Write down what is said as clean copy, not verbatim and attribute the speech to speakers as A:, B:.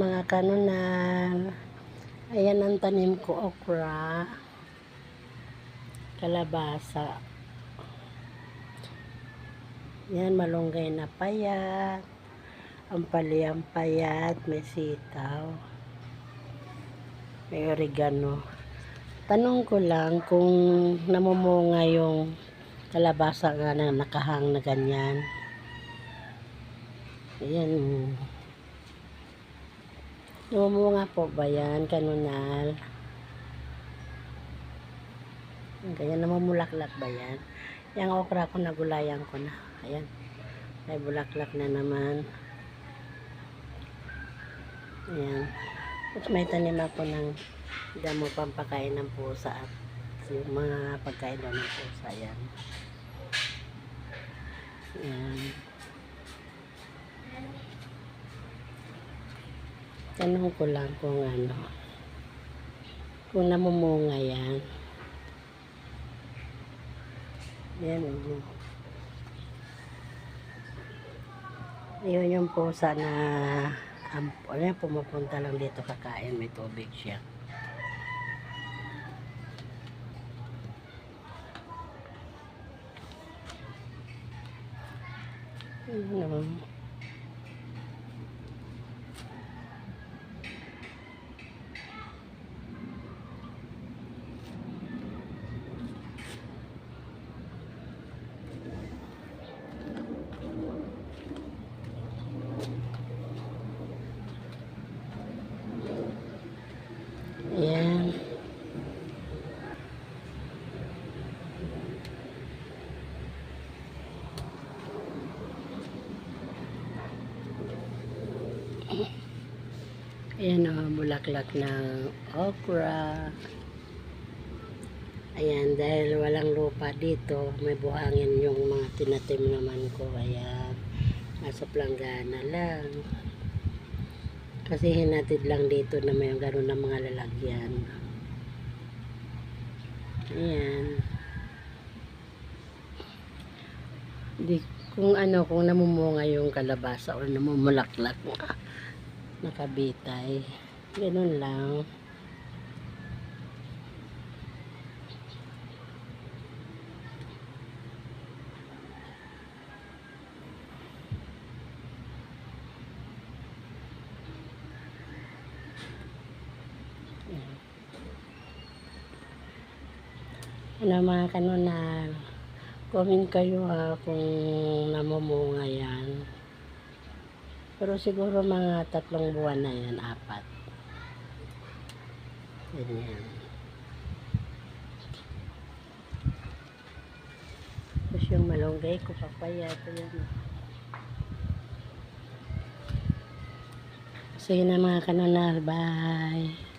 A: mga kanunal. Ayan ang tanim ko, okra, kalabasa. Yan, malunggay na payat, ampaliyang payat, may sitaw, may oregano. Tanong ko lang kung namumunga yung kalabasa nga na nakahang na ganyan. Ayan. Namumunga po ba yan, kanunal? Ganyan, namumulaklak ba yan? Yung okra ko, nagulayan ko na. Ayan. May bulaklak na naman. Ayan. At may tanim ako ng damo pampakain ng pusa at yung mga pagkain daw ng pusa. Ayan. Ayan. Tanong ko lang kung ano, kung namumunga yan. Yan. Yun yung pusa na pumupunta lang dito kakain, may tubig siya. Ano? Ayan. Ayan o, bulaklak ng okra. Ayan, dahil walang lupa dito, may buhangin yung mga tinatim naman ko. Ayan, nasa planggana lang. Kasi hinatid lang dito na may gano'n ng mga lalagyan. Ayan. Kung namumunga yung kalabasa o namumulaklak, nakabitay. Ganun lang. Ano mga kanunal, comment kayo kung namumunga yan. Pero siguro mga 3 buwan na yan, 4. Ganyan. Tapos yung malunggay ko, papaya. Ito yan. Sige na mga kanunal, bye.